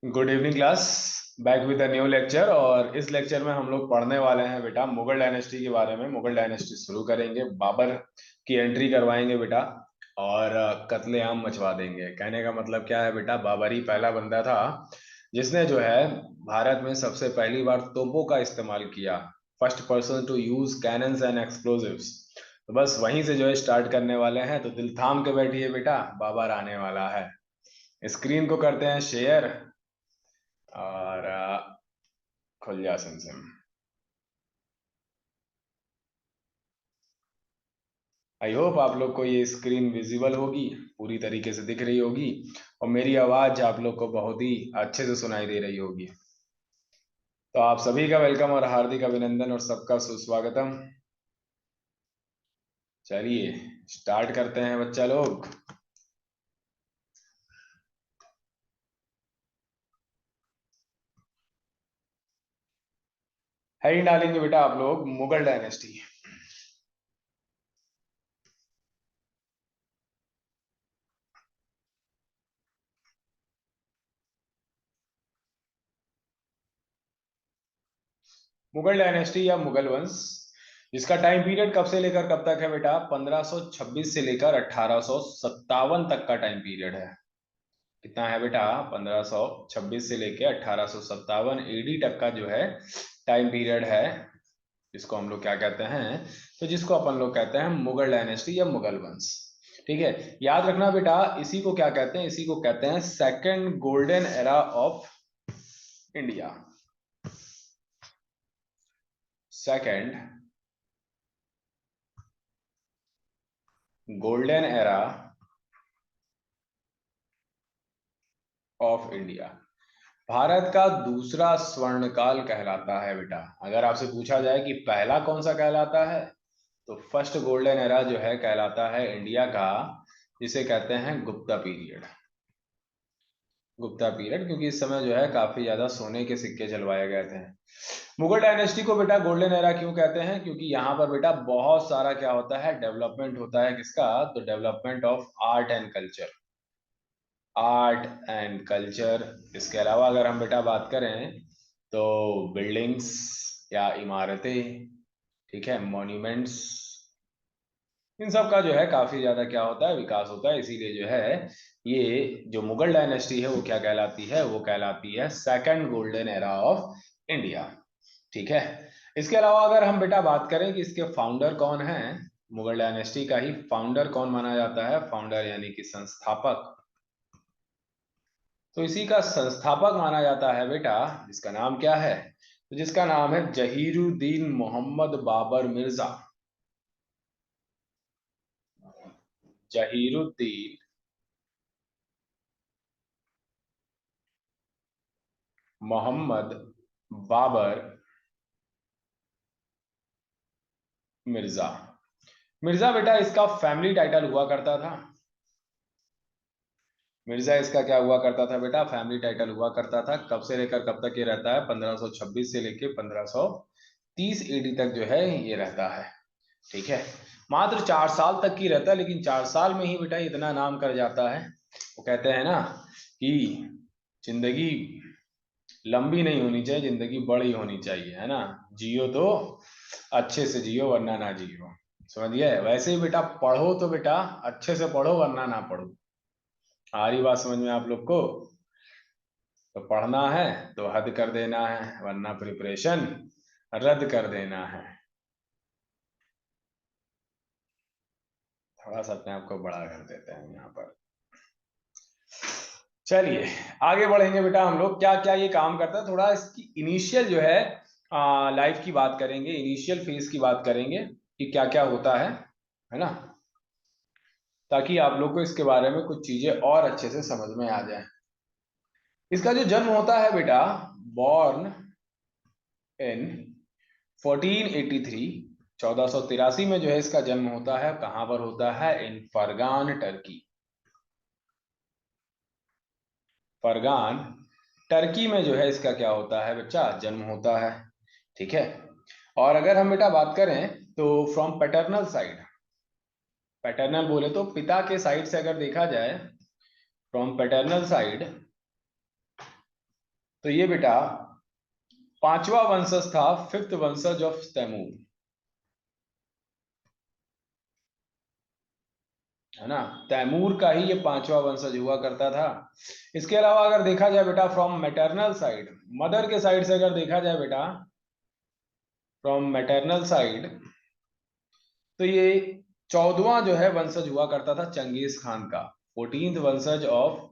Good evening class. Back with a new lecture. और इस lecture में हम लोग पढ़ने वाले हैं बेटा मुगल डायनेस्टी के बारे में। मुगल डायनेस्टी शुरू करेंगे, बाबर की एंट्री करवाएंगे बेटा, और कत्लेआम मचवा देंगे। कहने का मतलब क्या है बेटा, बाबर ही पहला बंदा था जिसने जो है भारत में सबसे पहली बार तोपों का इस्तेमाल किया। First person to use cannons and explosives. तो बस वहीं से जो है स्टार्ट करने वाले हैं। तो दिल थाम के बैठिए बेटा, बाबर आने वाला है। स्क्रीन को करते हैं शेयर, और खुल जा सिमसिम। आई होप आप लोग को ये स्क्रीन विजिबल होगी, पूरी तरीके से दिख रही होगी, और मेरी आवाज आप लोग को बहुत ही अच्छे से सुनाई दे रही होगी। तो आप सभी का वेलकम और हार्दिक अभिनंदन और सबका सुस्वागतम। चलिए स्टार्ट करते हैं बच्चा लोग। हेडिंग डालेंगे बेटा आप लोग, मुगल डायनेस्टी। मुगल डायनेस्टी या मुगल वंश, जिसका टाइम पीरियड कब से लेकर कब तक है बेटा, 1526 से लेकर 1857 तक का टाइम पीरियड है। कितना है बेटा, 1526 से लेके 1857 एडी तक का जो है टाइम पीरियड है। जिसको हम लोग क्या कहते हैं, तो जिसको अपन लोग कहते हैं मुगल डायनेस्टी या मुगल वंश। ठीक है, याद रखना बेटा, इसी को क्या कहते हैं, इसी को कहते हैं second golden era of India. Second golden era of India Bharat का दूसरा स्वर्णकाल कहलाता है बेटा। अगर आपसे पूछा जाए कि पहला कौन सा कहलाता है, तो फर्स्ट गोल्डन एरा जो है कहलाता है इंडिया का, जिसे कहते हैं गुप्ता पीरियड। गुप्ता पीरियड, क्योंकि इस समय जो है काफी ज्यादा सोने के सिक्के चलवाए गए थे। मुगल डायनेस्टी को बेटा गोल्डन एरा क्यों कहते हैं, क्योंकि यहाँ पर बेटा बहुत सारा क्या होता है, डेवलपमेंट होता है। किसका, तो development of art and culture. Art and culture. इसके अलावा अगर हम बेटा बात करें, तो बिल्डिंग्स या इमारतें, ठीक है, मॉन्यूमेंट्स, इन सब का जो है काफी ज्यादा क्या होता है, विकास होता है। इसीलिए जो है ये जो मुगल डायनेस्टी है वो क्या कहलाती है, वो कहलाती है second golden era of India. ठीक है, इसके अलावा अगर हम बेटा बात करें कि इसके फाउंडर कौन है, मुगल डायनेस्टी का ही फाउंडर कौन माना जाता है, फाउंडर यानी कि संस्थापक, तो इसी का संस्थापक माना जाता है बेटा, जिसका नाम क्या है, तो जिसका नाम है जहीरुद्दीन मोहम्मद बाबर मिर्जा। जहीरुद्दीन मोहम्मद बाबर मिर्जा। मिर्जा बेटा इसका फैमिली टाइटल हुआ करता था। मिर्जा इसका क्या हुआ करता था बेटा, फैमिली टाइटल हुआ करता था। कब से लेकर कब तक ये रहता है, 1526 से लेकर 1530 एडी तक जो है ये रहता है। ठीक है, मात्र 4 साल तक की रहता है, लेकिन 4 साल में ही बेटा इतना नाम कर जाता है। वो कहते हैं ना कि जिंदगी लंबी नहीं होनी चाहिए, जिंदगी बड़ी होनी चाहिए, है ना। जियो तो अच्छे से जियो, वरना ना जियो। समझ गए। वैसे ही बेटा पढ़ो तो बेटा अच्छे से पढ़ो, वरना ना पढ़ो। आ रही बात समझ में आप लोग को। तो पढ़ना है तो हद कर देना है, वरना प्रिपरेशन रद्द कर देना है। थोड़ा सा अपने आप को बड़ा कर देते हैं यहाँ पर। चलिए आगे बढ़ेंगे बेटा, हम लोग क्या क्या ये काम करता है, थोड़ा इसकी इनिशियल जो है लाइफ की बात करेंगे, इनिशियल फेज की बात करेंगे कि क्या क्या होता है ना, ताकि आप लोग को इसके बारे में कुछ चीजें और अच्छे से समझ में आ जाए। इसका जो जन्म होता है बेटा, बॉर्न इन 1483, 1483 में जो है इसका जन्म होता है। कहां पर होता है, इन फरगान टर्की। फरगान टर्की में जो है इसका क्या होता है बच्चा, जन्म होता है। ठीक है, और अगर हम बेटा बात करें तो फ्रॉम पैटर्नल साइड, पैटर्नल बोले तो पिता के साइड से अगर देखा जाए, फ्रॉम पैटर्नल साइड, तो ये बेटा पांचवा वंशज था, फिफ्थ वंशज ऑफ तैमूर, है ना। तैमूर का ही ये पांचवा वंशज हुआ करता था। इसके अलावा अगर देखा जाए बेटा फ्रॉम मैटरनल साइड, मदर के साइड से अगर देखा जाए बेटा, फ्रॉम मैटरनल साइड, तो ये 14वां जो है वंशज हुआ करता था चंगेज खान का, 14th वंशज ऑफ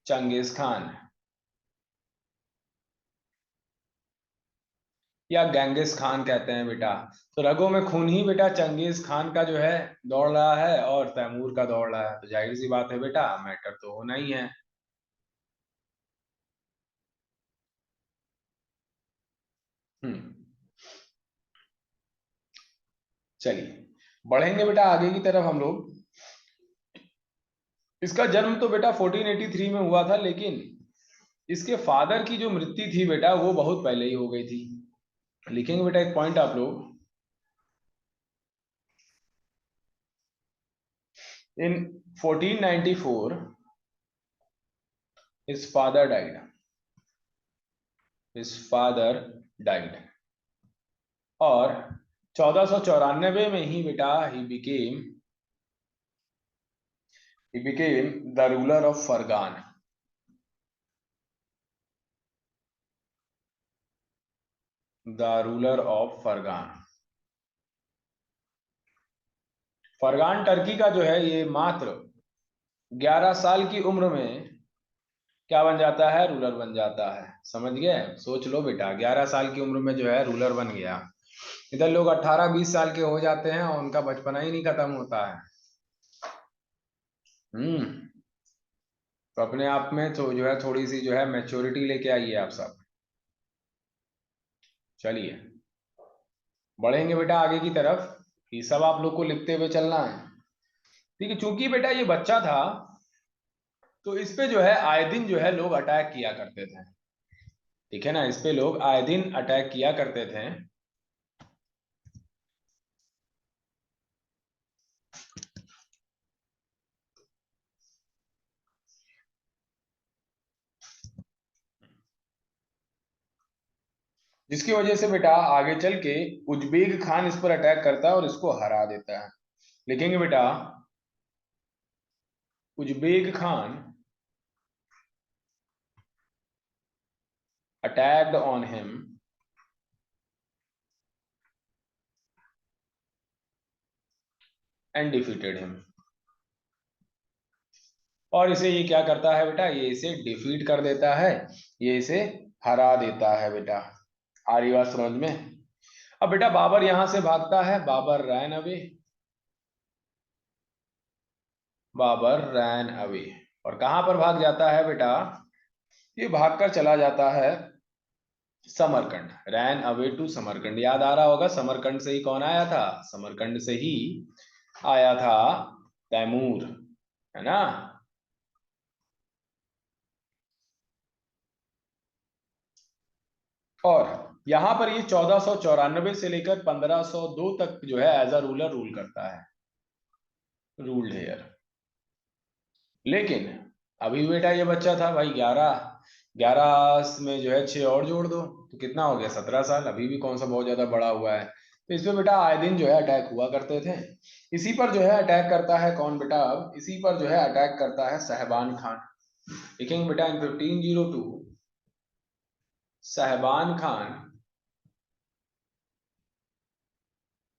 चंगेज खान, या गेंगिस खान कहते हैं बेटा। तो रगों में खून ही बेटा चंगेज खान का जो है दौड़ रहा है और तैमूर का दौड़ रहा है, तो जाहिर सी बात है बेटा मैटर तो होना ही है। हम्म। चलिए बढ़ेंगे बेटा आगे की तरफ हम लोग। इसका जन्म तो बेटा 1483 में हुआ था, लेकिन इसके फादर की जो मृत्यु थी बेटा वो बहुत पहले ही हो गई थी। लिखेंगे बेटा एक पॉइंट आप लोग, इन 1494 his father died, his father died, और 1494 में ही बेटा he became the ruler of Fergana, the ruler of Fergana. Fergana Turkey का जो है ये मात्र 11 साल की उम्र में क्या बन जाता है, रूलर बन जाता है। समझ गए, सोच लो बेटा 11 साल की उम्र में जो है रूलर बन गया। इधर लोग 18-20 साल के हो जाते हैं और उनका बचपना ही नहीं खत्म होता है। तो अपने आप में तो जो है थोड़ी सी जो है मैच्योरिटी लेके आइए आप सब। चलिए बढ़ेंगे बेटा आगे की तरफ, ये सब आप लोग को लिखते हुए चलना है। ठीक है, चूंकि बेटा ये बच्चा था तो इस पे जो है आए दिन जो है लोग अटैक किया करते थे। ठीक है ना, इस पे लोग आए दिन अटैक किया करते थे। जिसकी वजह से बेटा आगे चल के उज्बेक खान इस पर अटैक करता है और इसको हरा देता है। लिखेंगे बेटा Uzbek Khan attacked on him and defeated him. और इसे ये क्या करता है बेटा, ये इसे डिफीट कर देता है, ये इसे हरा देता है बेटा। आ रही बात समझ में। अब बेटा बाबर यहां से भागता है, Babar ran away, Babar ran away. और कहां पर भाग जाता है बेटा, ये भागकर चला जाता है Samarkand, ran away to Samarkand. याद आ रहा होगा समरकंद से ही कौन आया था, समरकंद से ही आया था तैमूर, है ना। और यहां पर ये 1494 से लेकर 1502 तक जो है एज अ रूलर रूल करता है, रूल्ड हेयर। लेकिन अभी बेटा ये बच्चा था भाई, 11 में जो है 6 और जोड़ दो तो कितना हो गया, 17 साल। अभी भी कौन सा बहुत ज्यादा बड़ा हुआ है। तो इसमें बेटा आए दिन जो है अटैक हुआ करते थे। इसी पर जो है अटैक करता है कौन बेटा, अब इसी पर जो है अटैक करता है साहबान खान। लिखेंगे बेटा in 1502 Shaibani Khan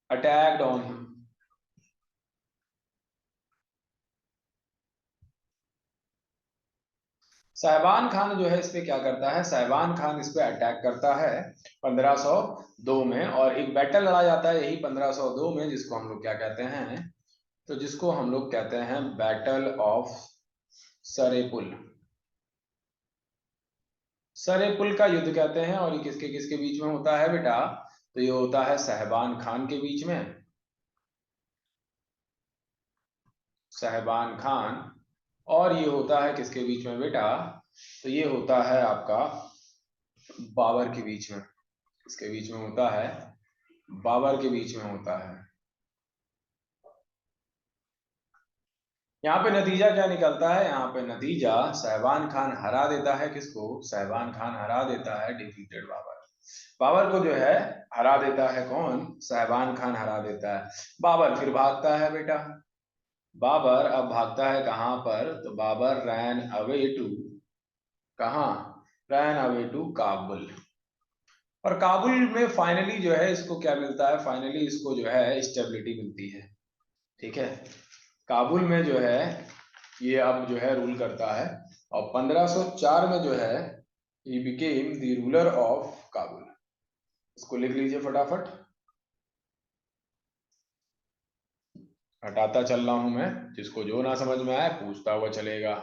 attacked on him. Shaibani Khan जो है इस पे क्या करता है, साहबान खान इस पे अटैक करता है 1502 में, और एक बैटल लड़ा जाता है यही 1502 में, जिसको हम लोग क्या कहते हैं, तो जिसको हम लोग कहते हैं बैटल ऑफ सरेपुल। सरेपुल का युद्ध कहते हैं, और ये किसके किसके बीच में होता है बेटा, तो ये होता है साहबान खान के बीच में, साहबान खान। और ये होता है किसके बीच में बेटा, तो ये होता है आपका बाबर के बीच में। इसके बीच में होता है, बाबर के बीच में होता है। यहाँ पे नतीजा क्या निकलता है? यहाँ पे नतीजा शहबान खान हरा देता है किसको? शहबान खान हरा देता है डिफीटेड बाबर। बाबर को जो है हरा देता है कौन? शहबान खान हरा देता है। बाबर फिर भागता है बेटा। बाबर अब भागता है कहाँ पर? तो बाबर रैन अवे टू, कहाँ? Ran away to Kabul. और काबुल में फाइनली जो है इसको क्या मिलता है? फाइनली इसको जो है स्टेबिलिटी मिलती है। ठीक है, काबुल में जो है ये अब जो है रूल करता है। और 1504 में जो है he became the ruler of Kabul. इसको लिख लीजिए फटाफट, हटाता चल रहा हूं मैं, जिसको जो ना समझ में आए पूछता हुआ चलेगा।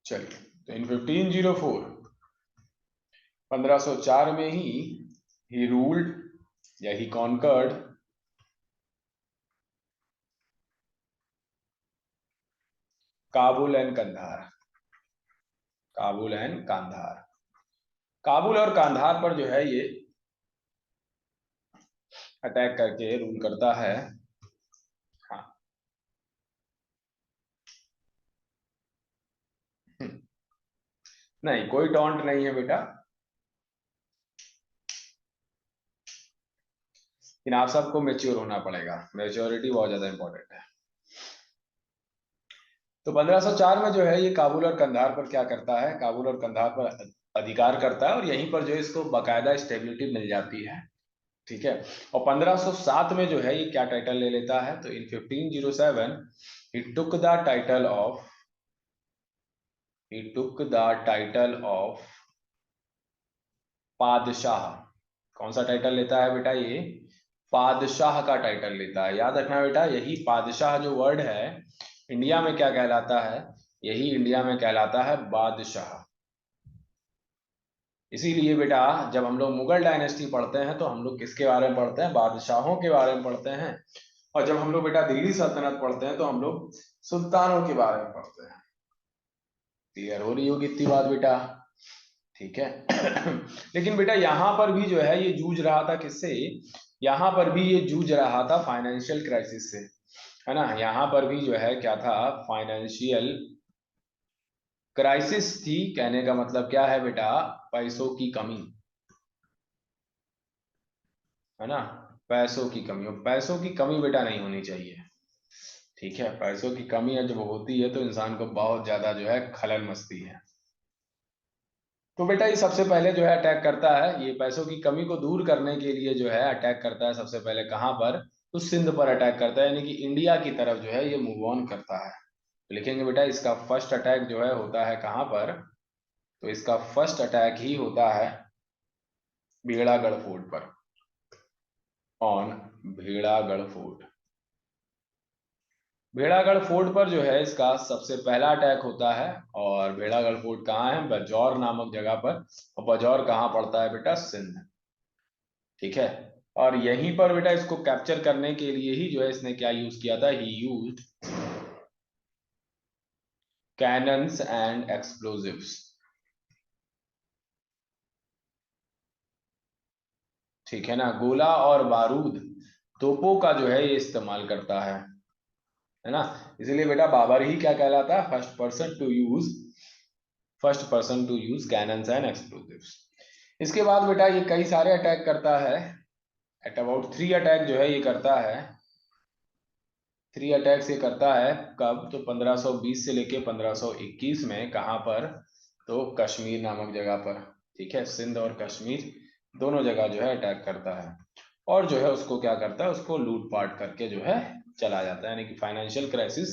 चलिए, तो इन 1504 1504 में ही रूल्ड या he conquered Kabul and Kandahar. Kabul and Kandahar. Kabul और कांधार पर जो है ये अटैक करके रूल करता है। हाँ, नहीं कोई टॉन्ट नहीं है बेटा, लेकिन आप सबको मेच्योर होना पड़ेगा। मेच्योरिटी बहुत ज्यादा इंपॉर्टेंट है। तो 1504 में जो है ये काबुल और कंधार पर क्या करता है? काबुल और कंधार पर अधिकार करता है और यहीं पर जो है इसको बाकायदा स्टेबिलिटी मिल जाती है। ठीक है, और 1507 में जो है ये क्या टाइटल ले लेता है? तो in 1507 he took the title of, he took the title of padshah. कौन सा टाइटल लेता है बेटा? ये पादशाह का टाइटल लेता है। याद रखना बेटा, यही पादशाह जो वर्ड है इंडिया में क्या कहलाता है? यही इंडिया में कहलाता है बादशाह। इसीलिए बेटा जब हम लोग मुगल डायनेस्टी पढ़ते हैं तो हम लोग किसके बारे में पढ़ते हैं? बादशाहों के बारे में पढ़ते हैं। और जब हम लोग बेटा दिल्ली सल्तनत पढ़ते हैं तो हम लोग सुल्तानों के बारे में पढ़ते हैं। क्लियर हो रही होगी इतनी बात बेटा? ठीक है। लेकिन बेटा यहाँ पर भी जो है ये जूझ रहा था किससे? यहाँ पर भी ये जूझ रहा था फाइनेंशियल क्राइसिस से, है ना? यहाँ पर भी जो है क्या था? फाइनेंशियल क्राइसिस थी। कहने का मतलब क्या है बेटा? पैसों की कमी, है ना? पैसों की कमी। और पैसों की कमी बेटा नहीं होनी चाहिए। ठीक है, पैसों की कमी जब होती है तो इंसान को बहुत ज्यादा जो है खलल मचती है। तो बेटा ये सबसे पहले जो है अटैक करता है, ये पैसों की कमी को दूर करने के लिए जो है अटैक करता है सबसे पहले कहाँ पर? तो सिंध पर अटैक करता है, यानी कि इंडिया की तरफ जो है ये मूव ऑन करता है। तो लिखेंगे बेटा इसका फर्स्ट अटैक जो है होता है कहाँ पर? तो इसका फर्स्ट अटैक ही होता है भेड़ागढ़ फोर्ट पर, ऑन भेड़ागढ़ फोर्ट। भेड़ागढ़ फोर्ट पर जो है इसका सबसे पहला अटैक होता है। और भेड़ागढ़ फोर्ट कहाँ है? बजौर नामक जगह पर। और बजौर कहाँ पड़ता है बेटा? सिंध। ठीक है, और यहीं पर बेटा इसको कैप्चर करने के लिए ही जो है इसने क्या यूज किया था? ही यूज्ड cannons एंड एक्सप्लोजिव्स। ठीक है ना, गोला और बारूद, तोपों का जो है ये इस्तेमाल करता है ना? इसीलिए बेटा बाबर ही क्या कहलाता है? First person to use cannons and explosives. इसके बाद बेटा ये कई सारे अटैक करता है। एट अबाउट 3 अटैक जो है ये करता है। 3 अटैक्स ये करता है। कब? तो 1520 से लेके 1521 में। कहाँ पर? तो कश्मीर नामक जगह पर। ठीक है, सिंध और कश्मीर दोनों जगह जो है अटैक करता है। और जो है उसको क्या करता है? उसको लूटपाट करके जो है चला जाता है, यानी कि फाइनेंशियल क्राइसिस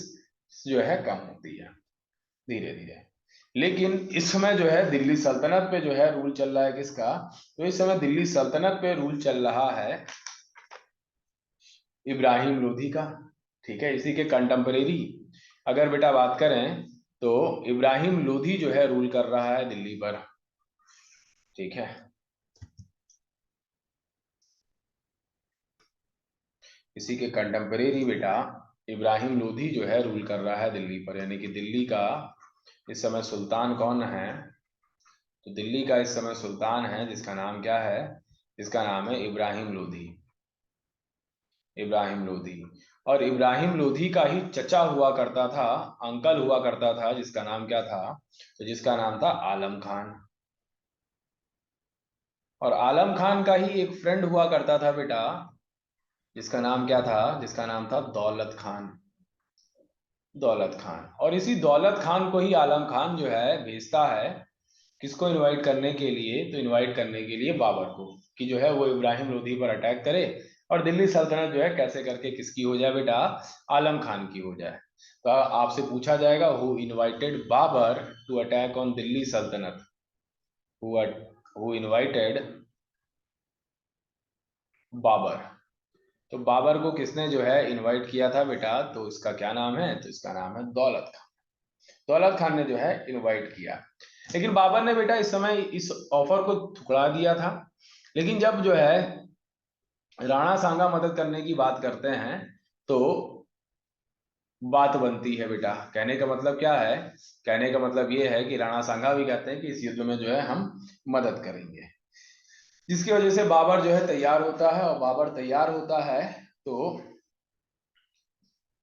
जो है कम होती है धीरे धीरे। लेकिन इस समय जो है दिल्ली सल्तनत पे जो है रूल चल रहा है किसका? तो इस समय दिल्ली सल्तनत पे रूल चल रहा है इब्राहिम लोधी का। ठीक है, इसी के कंटेम्परेरी अगर बेटा बात करें तो इब्राहिम लोधी जो है रूल कर रहा है दिल्ली पर। ठीक है, इसी के कंटेम्परेरी बेटा इब्राहिम लोधी जो है रूल कर रहा है दिल्ली पर, यानी कि दिल्ली का इस समय सुल्तान कौन है? तो दिल्ली का इस समय सुल्तान है जिसका नाम क्या है? जिसका नाम है इब्राहिम लोधी। इब्राहिम लोधी। और इब्राहिम लोधी का ही चचा हुआ करता था, अंकल हुआ करता था, जिसका नाम क्या था? तो जिसका नाम था आलम खान। और आलम खान का ही एक फ्रेंड हुआ करता था बेटा, जिसका नाम क्या था? जिसका नाम था दौलत खान। दौलत खान। और इसी दौलत खान को ही आलम खान जो है भेजता है, किसको इनवाइट करने के लिए? तो इनवाइट करने के लिए बाबर को, कि जो है वो इब्राहिम लोधी पर अटैक करे और दिल्ली सल्तनत जो है कैसे करके किसकी हो जाए बेटा? आलम खान की हो जाए। तो आपसे पूछा जाएगा, who invited Babur to attack on Delhi Sultanate? Who invited Babur? तो बाबर को किसने जो है इनवाइट किया था बेटा? तो इसका क्या नाम है? तो इसका नाम है दौलत खान। दौलत खान ने जो है इनवाइट किया। लेकिन बाबर ने बेटा इस समय इस ऑफर को ठुकरा दिया था। लेकिन जब जो है राणा सांगा मदद करने की बात करते हैं, तो बात बनती है बेटा। कहने का मतलब क्या है? कहने का मतलब ये है कि राणा सांगा भी कहते हैं कि इस युद्ध में जो है हम मदद करेंगे। जिसकी वजह से बाबर जो है तैयार होता है, और बाबर तैयार होता है तो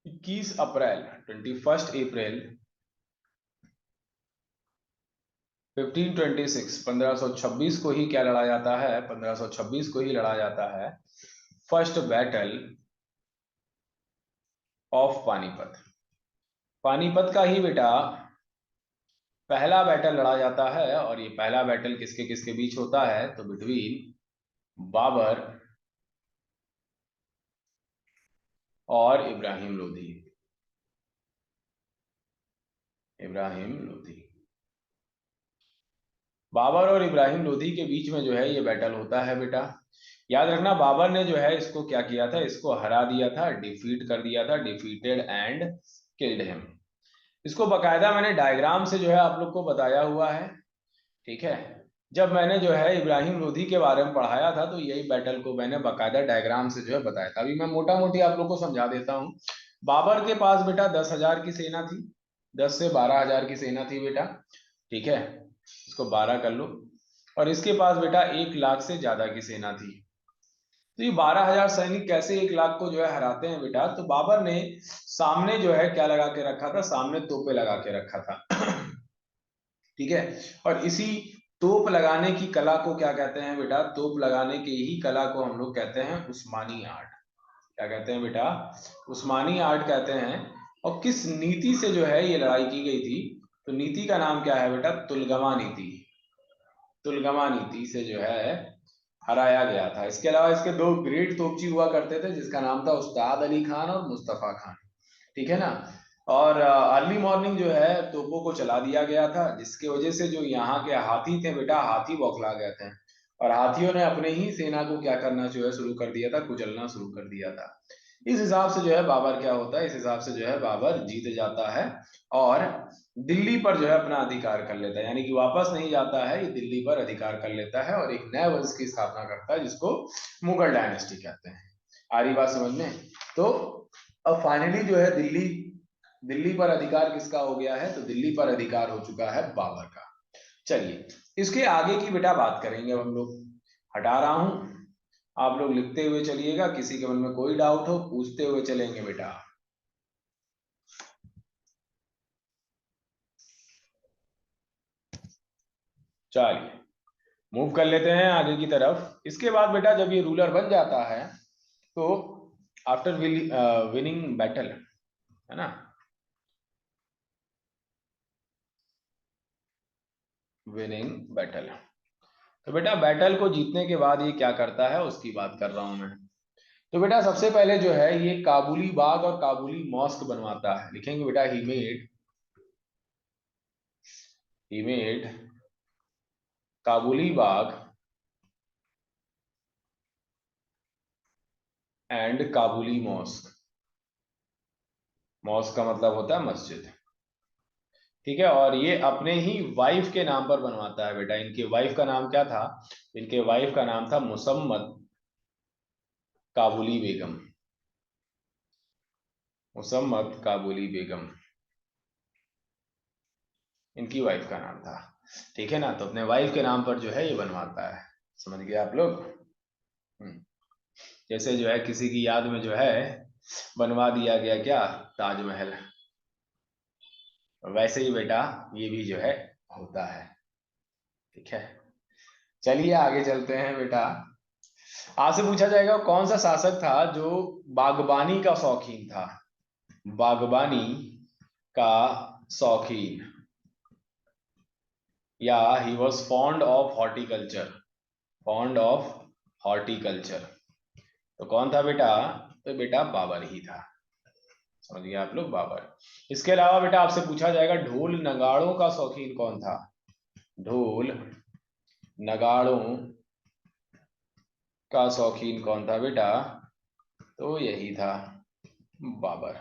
21 अप्रैल 21 अप्रैल 1526 1526 को ही क्या लड़ा जाता है? 1526 को ही लड़ा जाता है first battle of Panipat. Panipat का ही बेटा पहला बैटल लड़ा जाता है। और ये पहला बैटल किसके किसके बीच होता है? तो बिटवीन बाबर और इब्राहिम लोधी। इब्राहिम लोधी। बाबर और इब्राहिम लोधी के बीच में जो है ये बैटल होता है बेटा। याद रखना, बाबर ने जो है इसको क्या किया था? इसको हरा दिया था, डिफीट कर दिया था, डिफीटेड एंड किल्ड हिम। इसको बकायदा मैंने डायग्राम से जो है आप लोग को बताया हुआ है। ठीक है। जब मैंने जो है इब्राहिम लोधी के बारे में पढ़ाया था, तो यही बैटल को मैंने बकायदा डायग्राम से जो है बताया था। अभी मैं मोटा मोटी आप लोग को समझा देता हूँ। बाबर के पास बेटा 10,000 की सेना थी। 10 से 12,000 की सेना थी बेटा। ठीक है। इसको 12 कर लो। और इसके पास बेटा 1 लाख से ज्यादा की सेना थी। तो ये 12,000 सैनिक कैसे 1 लाख को जो है हराते हैं बेटा? तो बाबर ने सामने जो है क्या लगा के रखा था? सामने तोपे लगा के रखा था। ठीक है। और इसी तोप लगाने की कला को क्या कहते हैं बेटा? तोप लगाने की ही कला को हम लोग कहते हैं उस्मानी आर्ट। क्या कहते हैं बेटा? उस्मानी आर्ट कहते हैं। और किस नीति से जो है ये लड़ाई की गई थी? तो नीति का नाम क्या है बेटा? तुलगमा नीति। तुलगमा नीति से जो है हराया गया था। इसके अलावा इसके दो ग्रेट तोपची हुआ करते थे, जिसका नाम था उस्ताद अली खान और मुस्तफा खान। ठीक है ना। और अर्ली मॉर्निंग जो है तोपों को चला दिया गया था, जिसकी वजह से जो यहाँ के हाथी थे बेटा, हाथी बौखला गए थे। और हाथियों ने अपने ही सेना को क्या करना जो है शुरू कर दिया था? कुचलना शुरू कर दिया था। इस हिसाब से जो है बाबर क्या होता है? इस हिसाब से जो है बाबर जीत जाता है और दिल्ली पर जो है अपना अधिकार कर लेता है। यानी कि वापस नहीं जाता है, ये दिल्ली पर अधिकार कर लेता है और एक नए वंश की स्थापना करता है, जिसको मुगल डायनेस्टी कहते हैं। आ रही बात समझ में? तो अब फाइनली जो है दिल्ली दिल्ली पर अधिकार किसका हो गया है? तो दिल्ली पर अधिकार हो चुका है बाबर का। चलिए, इसके आगे की बेटा बात करेंगे अब हम लोग। हटा रहा हूं, आप लोग लिखते हुए चलिएगा। किसी के मन में कोई डाउट हो पूछते हुए चलेंगे बेटा। चलिए, मूव कर लेते हैं आगे की तरफ। इसके बाद बेटा जब ये रूलर बन जाता है, तो आफ्टर विनिंग बैटल, है ना, विनिंग बैटल, तो बेटा बैटल को जीतने के बाद ये क्या करता है उसकी बात कर रहा हूं मैं। तो बेटा सबसे पहले जो है ये काबुली बाग और काबुली मॉस्क बनवाता है। लिखेंगे बेटा, he made Kabuli Bagh and Kabuli mosque. Mosque का मतलब होता है मस्जिद। ठीक है। और ये अपने ही वाइफ के नाम पर बनवाता है बेटा। इनके वाइफ का नाम क्या था? इनके वाइफ का नाम था मुसम्मत काबुली बेगम। मुसम्मत काबुली बेगम इनकी वाइफ का नाम था। ठीक है ना। तो अपने वाइफ के नाम पर जो है ये बनवाता है। समझ गए आप लोग? जैसे जो है किसी की याद में जो है बनवा दिया गया क्या, ताजमहल, वैसे ही बेटा ये भी जो है होता है। ठीक है, चलिए आगे चलते हैं बेटा। आपसे पूछा जाएगा कौन सा शासक था जो बागबानी का शौकीन था, बागबानी का शौकीन, या he was fond of horticulture, fond of horticulture. तो कौन था बेटा, तो बेटा बाबर ही था। समझ गए आप लोग, बाबर। इसके अलावा बेटा आपसे पूछा जाएगा ढोल नगाड़ों का शौकीन कौन था, ढोल नगाड़ों का शौकीन कौन था बेटा, तो यही था बाबर।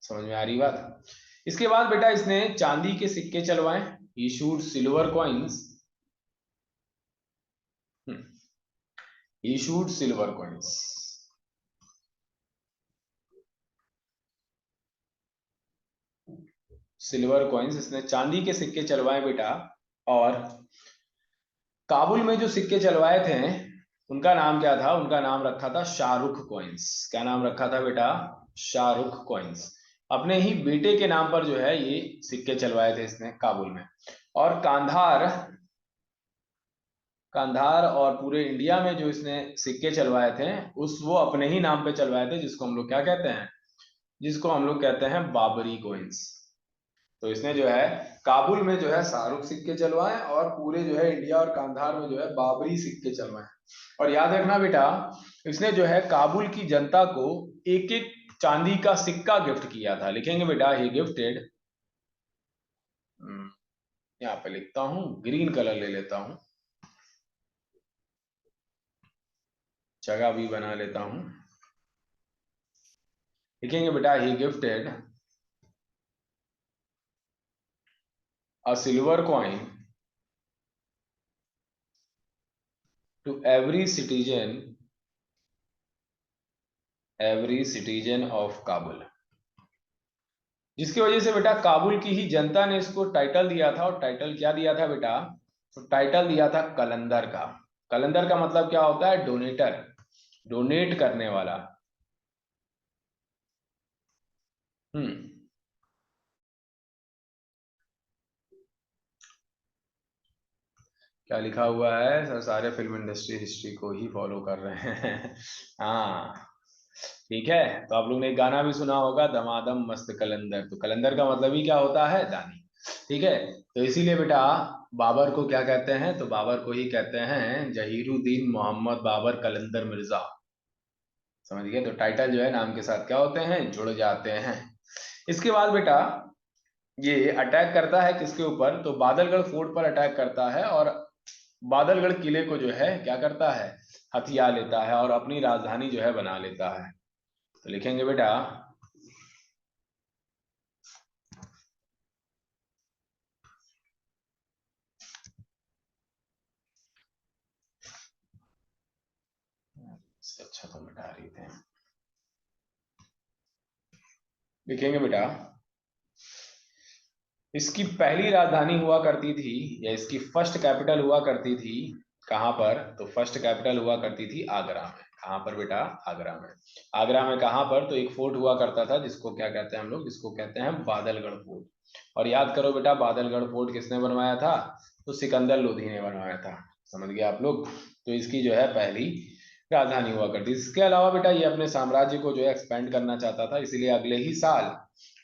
समझ में आ रही बात। इसके बाद बेटा इसने चांदी के सिक्के चलवाए, issued silver coins, issued silver coins. Silver coins, इसने चांदी के सिक्के चलवाए बेटा। और काबुल में जो सिक्के चलवाए थे उनका नाम क्या था, उनका नाम रखा था शाहरुख कॉइन्स। क्या नाम रखा था बेटा, शाहरुख कॉइन्स। अपने ही बेटे के नाम पर जो है ये सिक्के चलवाए थे इसने काबुल में। और कांधार, कांधार और पूरे इंडिया में जो इसने सिक्के चलवाए थे उस वो अपने ही नाम पे चलवाए थे, जिसको हम लोग क्या कहते हैं, जिसको हम लोग कहते हैं बाबरी कॉइन्स। तो इसने जो है काबुल में जो है शाहरुख सिक्के चलवाए और पूरे जो है इंडिया और कांधार में जो है बाबरी सिक्के चलवाए। और याद रखना बेटा इसने जो है काबुल की जनता को एक एक चांदी का सिक्का गिफ्ट किया था। लिखेंगे बेटा ही गिफ्टेड, यहाँ पे लिखता हूं, ग्रीन कलर ले लेता हूं, जगह भी बना लेता हूं। लिखेंगे बेटा he gifted a silver coin to every citizen of Kabul. जिसकी वजह से बेटा काबुल की ही जनता ने इसको टाइटल दिया था। और टाइटल क्या दिया था बेटा, तो टाइटल दिया था कलंदर का। कलंदर का मतलब क्या होता है, डोनेटर, डोनेट करने वाला। हम्म, क्या लिखा हुआ है सर, सारे फिल्म इंडस्ट्री हिस्ट्री को ही फॉलो कर रहे हैं। हाँ ठीक है। तो आप लोग ने एक गाना भी सुना होगा, दमादम मस्त कलंदर। तो कलंदर का मतलब ही क्या होता है, दानी। ठीक है, तो इसीलिए बेटा बाबर को क्या कहते हैं, तो बाबर को ही कहते हैं जहीरुद्दीन मोहम्मद बाबर कलंदर मिर्जा। समझ गए, तो टाइटल जो है नाम के साथ क्या होते हैं, जुड़ जाते हैं। इसके बाद बेटा ये अटैक करता है किसके ऊपर, तो बादलगढ़ फोर्ट पर अटैक करता है। और बादलगढ़ किले को जो है क्या करता है, हथिया लेता है और अपनी राजधानी जो है बना लेता है। तो लिखेंगे बेटा अच्छा, तो मिटा रही थे। लिखेंगे बेटा इसकी पहली राजधानी हुआ करती थी, या इसकी फर्स्ट कैपिटल हुआ करती थी कहां पर, तो फर्स्ट कैपिटल हुआ करती थी आगरा में। कहां पर बेटा, आगरा में। आगरा में कहां पर, तो एक फोर्ट हुआ करता था जिसको क्या कहते हैं हम लोग, जिसको कहते हैं बादलगढ़ फोर्ट। और याद करो बेटा बादलगढ़ फोर्ट किसने बनवाया था, तो सिकंदर लोधी ने बनवाया था। समझ गए आप लोग। तो इसकी जो है पहली राजधानी हुआ करती। इसके अलावा बेटा ये अपने साम्राज्य को जो है एक्सपेंड करना चाहता था, इसीलिए अगले ही साल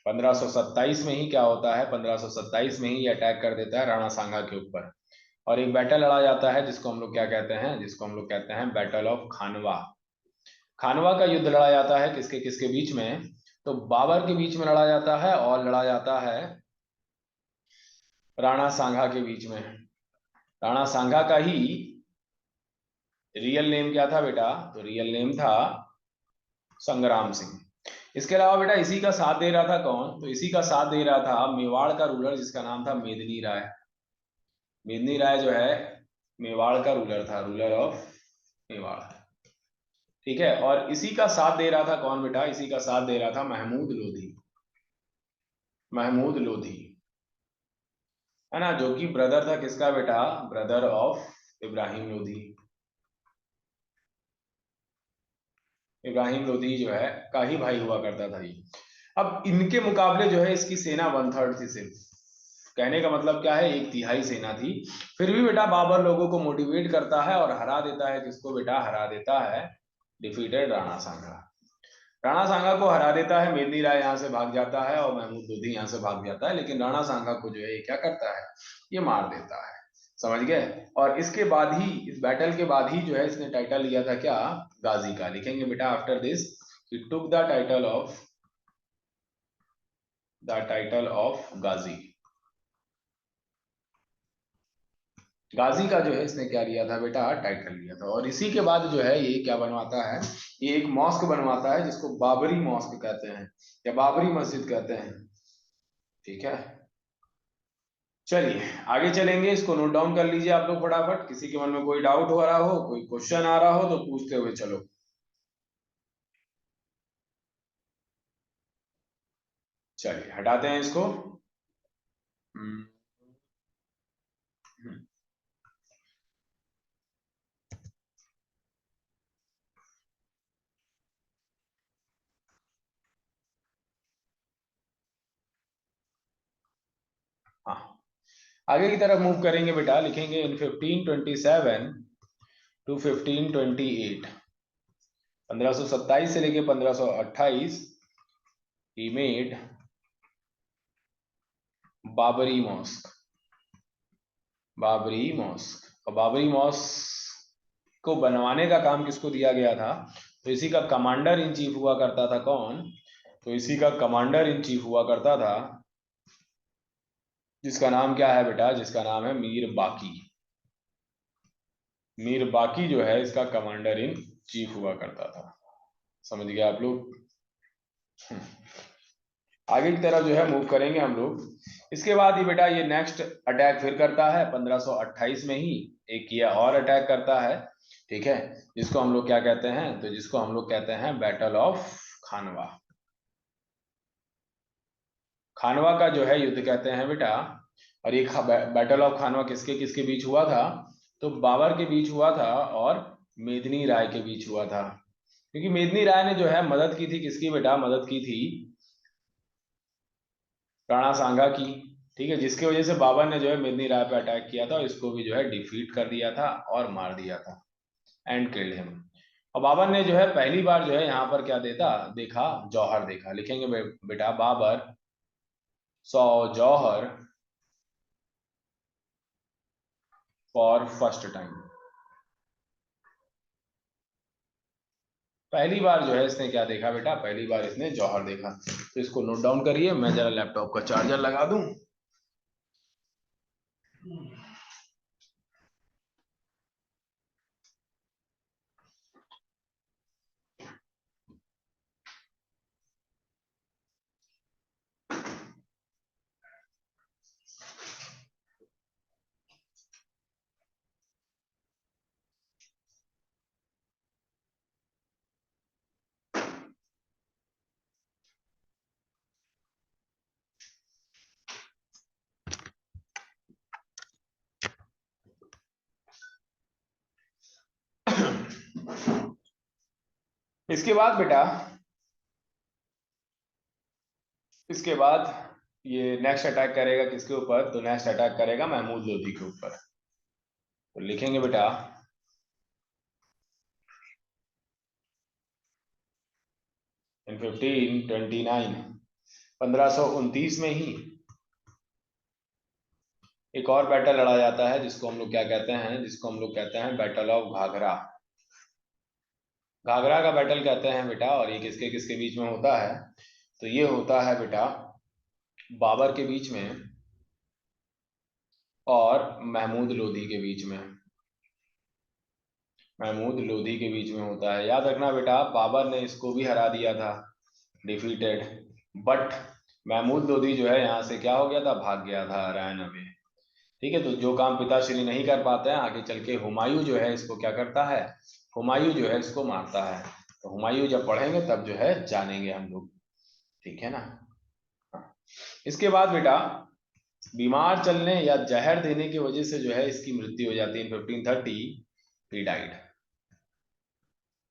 1527 में ही क्या होता है, 1527 में ही ये अटैक कर देता है राणा सांगा के ऊपर। और एक बैटल लड़ा जाता है जिसको हम लोग क्या कहते हैं, जिसको हम लोग कहते हैं बैटल ऑफ खानवा। खानवा का युद्ध लड़ा जाता है किसके किसके बीच में, तो बाबर के बीच में लड़ा जाता है और लड़ा जाता है राणा सांगा के बीच में। राणा सांगा का ही रियल नेम क्या था बेटा, तो रियल नेम था संग्राम सिंह। इसके अलावा बेटा इसी का साथ दे रहा था कौन, तो इसी का साथ दे रहा था मेवाड़ का रूलर जिसका नाम था मेदिनी राय। मेदिनी राय जो है मेवाड़ का रूलर था, रूलर ऑफ मेवाड़। ठीक है, और इसी का साथ दे रहा था कौन बेटा, इसी का साथ दे रहा था महमूद लोधी। महमूद लोधी है ना, जो कि ब्रदर था किसका बेटा, ब्रदर ऑफ इब्राहिम लोधी। इब्राहिम लोदी जो है का ही भाई हुआ करता था ये। अब इनके मुकाबले जो है इसकी सेना 1/3 थी सिर्फ। कहने का मतलब क्या है, 1/3 सेना थी। फिर भी बेटा बाबर लोगों को मोटिवेट करता है और हरा देता है। किसको बेटा हरा देता है? डिफीटेड राणा सांगा। राणा सांगा को हरा देता है। मेदिनी राय यहाँ से भाग जाता है और महमूद लोधी यहाँ से भाग जाता है, लेकिन राणा सांगा को जो है ये क्या करता है, ये मार देता है। समझ गए? और इसके बाद ही, इस बैटल के बाद ही जो है इसने टाइटल लिया था क्या, गाजी का। लिखेंगे बेटा after this he took the title of Ghazi. गाजी का जो है इसने क्या लिया था बेटा, टाइटल लिया था। और इसी के बाद जो है ये क्या बनवाता है, ये एक मॉस्क बनवाता है जिसको बाबरी मॉस्क कहते हैं या बाबरी मस्जिद कहते हैं। ठीक है, चलिए आगे चलेंगे। इसको नोट डाउन कर लीजिए आप लोग फटाफट। किसी के मन में कोई डाउट हो रहा हो, कोई क्वेश्चन आ रहा हो तो पूछते हुए चलो। चलिए हटाते हैं इसको। हम्म, हम्म, हाँ, आगे की तरफ मूव करेंगे बेटा। लिखेंगे इन 1527 टू 1528, 1527 से लेके 1528 he made Babri mosque. Babri mosque, और बाबरी मॉस्क को बनवाने का काम किसको दिया गया था, तो इसी का कमांडर इन चीफ हुआ करता था। कौन? तो इसी का कमांडर इन चीफ हुआ करता था, जिसका नाम क्या है बेटा, जिसका नाम है मीर बाकी। मीर बाकी जो है इसका कमांडर इन चीफ हुआ करता था। समझ गए आप लोग? आगे की तरफ जो है मूव करेंगे हम लोग। इसके बाद ही बेटा ये नेक्स्ट अटैक फिर करता है 1528 में ही। एक ये और अटैक करता है, ठीक है, जिसको हम लोग क्या कहते हैं, तो जिसको हम लोग कहते हैं बैटल ऑफ खानवा। खानवा का जो है युद्ध कहते हैं बेटा। और ये बैटल ऑफ खानवा किसके किसके बीच हुआ था, तो बाबर के बीच हुआ था और मेदिनी राय के बीच हुआ था। क्योंकि मेदिनी राय ने जो है मदद की थी, किसकी बेटा, मदद की थी राणा सांगा की। ठीक है, जिसकी वजह से बाबर ने जो है मेदिनी राय पे अटैक किया था और इसको भी जो है डिफीट कर दिया था और मार दिया था, एंड किल्ड हिम। और बाबर ने जो है पहली बार जो है यहाँ पर क्या देता देखा, जौहर देखा। लिखेंगे बेटा Babar saw jauhar for first time. पहली बार जो है इसने क्या देखा बेटा, पहली बार इसने जौहर देखा। तो इसको नोट डाउन करिए। मैं जरा लैपटॉप का चार्जर लगा दूं। इसके बाद बेटा, इसके बाद ये नेक्स्ट अटैक करेगा किसके ऊपर, तो नेक्स्ट अटैक करेगा महमूद लोधी के ऊपर। तो लिखेंगे बेटा इन 1529, 1529 में ही एक और बैटल लड़ा जाता है, जिसको हम लोग क्या कहते हैं, जिसको हम लोग कहते हैं बैटल ऑफ घाघरा। घाघरा का बैटल कहते हैं बेटा। और ये किसके किसके बीच में होता है, तो ये होता है बेटा बाबर के बीच में और महमूद लोधी के बीच में। महमूद लोधी के बीच में होता है। याद रखना बेटा बाबर ने इसको भी हरा दिया था, डिफीटेड। बट महमूद लोधी जो है यहाँ से क्या हो गया था, भाग गया था, रैन अवे। ठीक है, तो जो काम पिताश्री नहीं कर पाते हैं, आगे चल के हुमायूं जो है इसको क्या करता है, हुमायूं जो है इसको मारता है। तो हुमायूं जब पढ़ेंगे तब जो है जानेंगे हम लोग। ठीक है ना? हाँ। इसके बाद बेटा बीमार चलने या जहर देने की वजह से जो है इसकी मृत्यु हो जाती है। 1530 ही डाइड।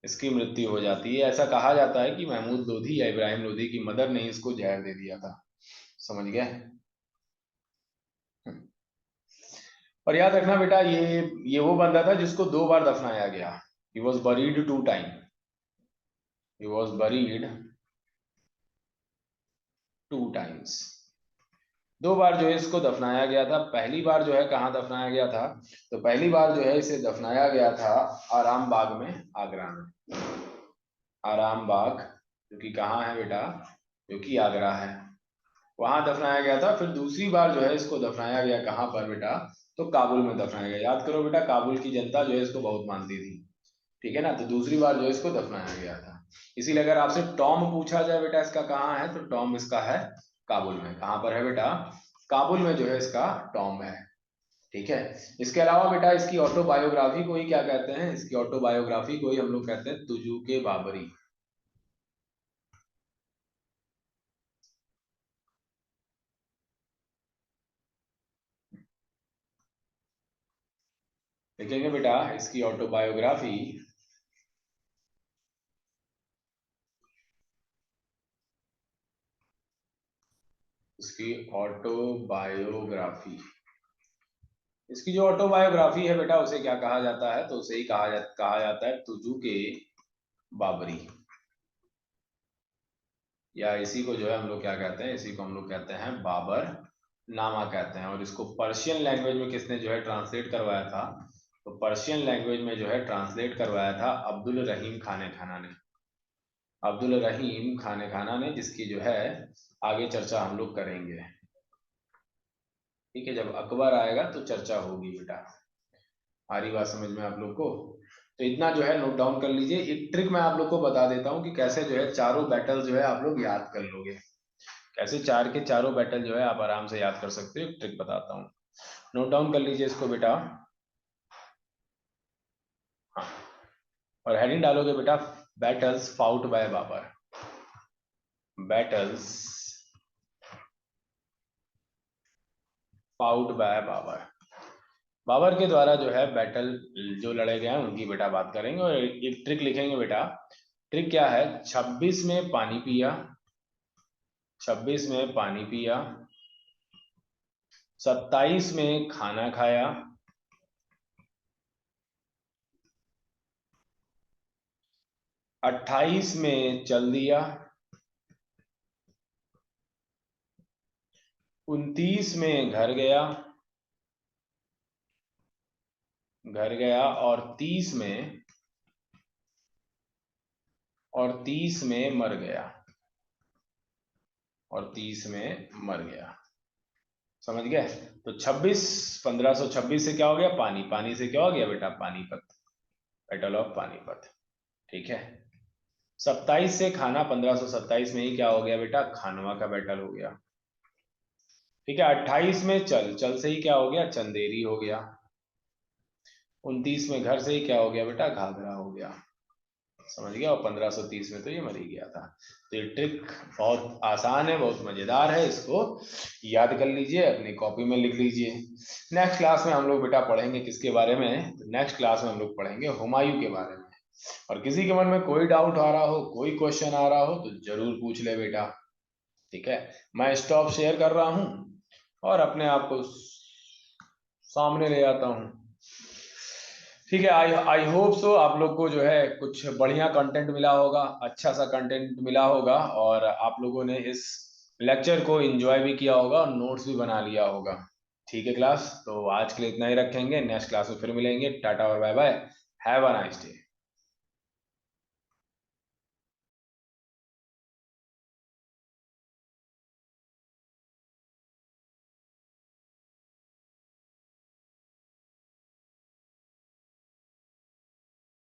इसकी मृत्यु हो जाती है। ऐसा कहा जाता है कि महमूद लोधी या इब्राहिम लोधी की मदर ने इसको जहर दे दिया था। समझ गए। और याद रखना बेटा, ये वो बंदा था जिसको 2 बार दफनाया गया। He was buried 2 time. He was buried 2 times. 2 बार जो है इसको दफनाया गया था। पहली बार जो है कहाँ दफनाया गया था? तो पहली बार जो है इसे दफनाया गया था आराम बाग में, आगरा में। आराम बाग जो कि कहाँ है बेटा? जो कि आगरा है, वहां दफनाया गया था। फिर दूसरी बार जो है इसको दफनाया गया कहाँ पर बेटा? तो काबुल में दफनाया गया। याद करो बेटा, काबुल की जनता जो है इसको बहुत मानती थी। ठीक है ना? तो दूसरी बार जो है इसको दफनाया गया था। इसीलिए अगर आपसे टॉम पूछा जाए बेटा इसका कहाँ है, तो टॉम इसका है काबुल में। कहाँ पर है बेटा? काबुल में जो है इसका टॉम है। ठीक है। इसके अलावा बेटा इसकी ऑटोबायोग्राफी को ही क्या कहते हैं? इसकी ऑटोबायोग्राफी को ही हम लोग कहते हैं तुजू के बाबरी। लिखेंगे बेटा इसकी ऑटोबायोग्राफी। इसकी ऑटोबायोग्राफी, इसकी जो ऑटोबायोग्राफी है बेटा उसे क्या कहा जाता है? तो उसे ही कहा जाता है तुजू के बाबरी। या इसी को जो है हम लोग क्या कहते हैं? इसी को हम लोग कहते हैं बाबर नामा कहते हैं। और इसको पर्शियन लैंग्वेज में किसने जो है ट्रांसलेट करवाया था? तो पर्शियन लैंग्वेज में जो है ट्रांसलेट करवाया था अब्दुल रहीम खाने खाना ने। अब्दुल रहीम खाने खाना ने, जिसकी जो है आगे चर्चा हम लोग करेंगे। ठीक है, जब अकबर आएगा तो चर्चा होगी बेटा। आ रही बात समझ में आप लोग को? तो इतना जो है नोट डाउन कर लीजिए। एक ट्रिक मैं आप लोग को बता देता हूँ कि कैसे जो है चारों बैटल जो है आप लोग याद कर लोगे। कैसे चार के चारों बैटल जो है आप आराम से याद कर सकते हो, एक ट्रिक बताता हूँ। नोट डाउन कर लीजिए इसको बेटा। हाँ, और हेडिंग डालोगे बेटा, battles fought by Babar. Battles fought by Babar. Babar के द्वारा जो है बैटल जो लड़े गए हैं उनकी बेटा बात करेंगे। और एक ट्रिक लिखेंगे बेटा। ट्रिक क्या है? 26 में पानी पिया, 26 में पानी पिया, 27 में खाना खाया, 28 में चल दिया, 29 में घर गया, और 30 में मर गया, और 30 में मर गया। समझ गए? तो 26, 1526 से क्या हो गया? पानी। पानी से क्या हो गया बेटा? Panipat, battle of Panipat. ठीक है। 27 से खाना, 1527 में ही क्या हो गया बेटा? खानवा का बैटल हो गया। ठीक है। 28 में चल, चल से ही क्या हो गया? चंदेरी हो गया। 29 में घर से ही क्या हो गया बेटा? घाघरा हो गया। समझ गया? और 1530 में तो ये मर ही गया था। तो ये ट्रिक बहुत आसान है, बहुत मजेदार है, इसको याद कर लीजिए, अपनी कॉपी में लिख लीजिए। नेक्स्ट क्लास में हम लोग बेटा पढ़ेंगे किसके बारे में? तो नेक्स्ट क्लास में हम लोग पढ़ेंगे हुमायूं के बारे में। और किसी के मन में कोई डाउट आ रहा हो, कोई क्वेश्चन आ रहा हो तो जरूर पूछ ले बेटा। ठीक है। मैं स्टॉप शेयर कर रहा हूं और अपने आप को सामने ले आता हूं। ठीक है। आई आई होप सो आप लोग को जो है कुछ बढ़िया कंटेंट मिला होगा, अच्छा सा कंटेंट मिला होगा, और आप लोगों ने इस लेक्चर को एंजॉय भी किया होगा और नोट्स भी बना लिया होगा। ठीक है क्लास, तो आज के लिए इतना ही रखेंगे। नेक्स्ट क्लास में फिर मिलेंगे। टाटा और bye bye. Have a nice day.